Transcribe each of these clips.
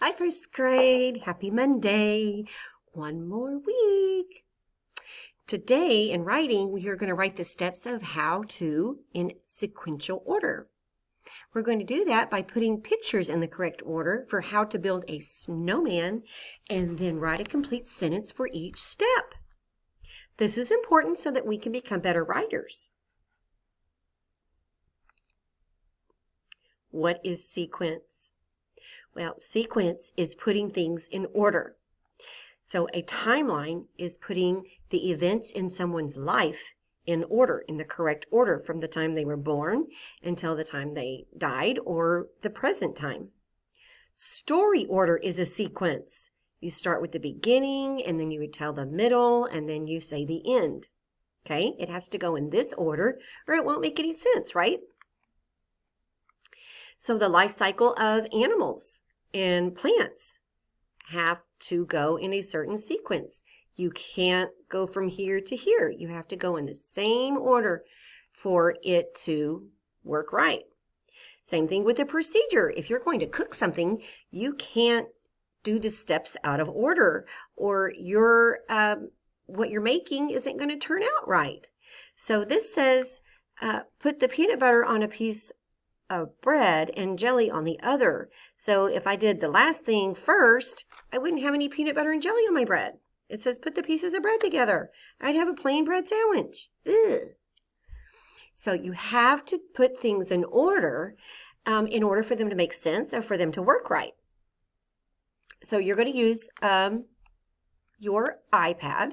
Hi, first grade. Happy Monday. One more week. Today in writing, we are going to write the steps of how to in sequential order. We're going to do that by putting pictures in the correct order for how to build a snowman and then write a complete sentence for each step. This is important so that we can become better writers. What is sequence? Well, sequence is putting things in order. So a timeline is putting the events in someone's life in order, in the correct order from the time they were born until the time they died or the present time. Story order is a sequence. You start with the beginning and then you would tell the middle and then you say the end. Okay, it has to go in this order or it won't make any sense, right? So the life cycle of animals and plants have to go in a certain sequence. You can't go from here to here. You have to go in the same order for it to work right. Same thing with the procedure. If you're going to cook something, you can't do the steps out of order or what you're making isn't going to turn out right. So this says put the peanut butter on a piece of bread and jelly on the other. So if I did the last thing first, I wouldn't have any peanut butter and jelly on my bread. It says put the pieces of bread together. I'd have a plain bread sandwich. Ugh. So you have to put things in order for them to make sense or for them to work right. So you're going to use your iPad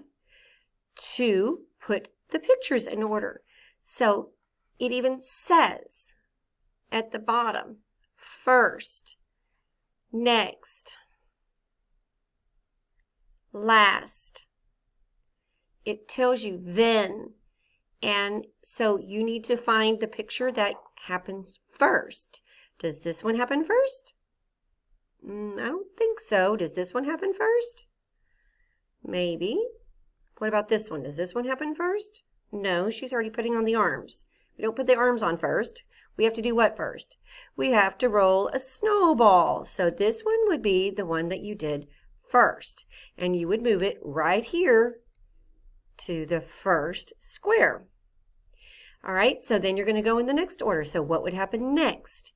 to put the pictures in order. So it even says at the bottom, first, next, last. It tells you then. And so you need to find the picture that happens first. Does this one happen first? I don't think so. Does this one happen first? Maybe. What about this one? Does this one happen first? No, she's already putting on the arms. We don't put the arms on first. We have to do what first? We have to roll a snowball. So this one would be the one that you did first. And you would move it right here to the first square. All right, so then you're going to go in the next order. So what would happen next?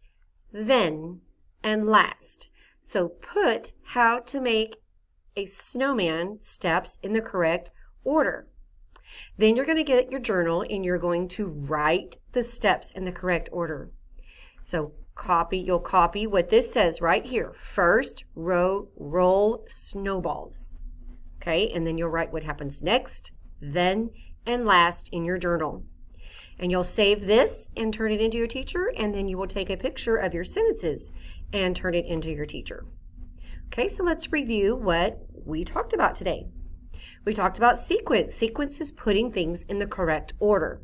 Then and last. So put how to make a snowman steps in the correct order. Then you're going to get your journal and you're going to write the steps in the correct order. So you'll copy what this says right here. First row, roll snowballs. Okay, and then you'll write what happens next, then, and last in your journal. And you'll save this and turn it into your teacher, and then you will take a picture of your sentences and turn it into your teacher. Okay, so let's review what we talked about today. We talked about sequence. Sequence is putting things in the correct order.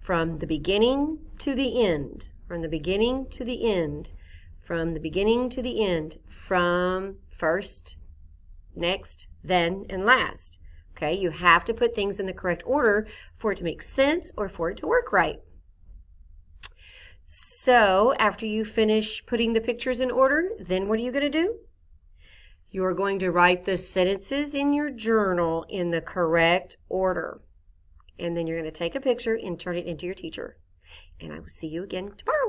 From the beginning to the end. From the beginning to the end. From the beginning to the end. From first, next, then, and last. Okay, you have to put things in the correct order for it to make sense or for it to work right. So after you finish putting the pictures in order, then what are you going to do? You're going to write the sentences in your journal in the correct order. And then you're going to take a picture and turn it into your teacher. And I will see you again tomorrow.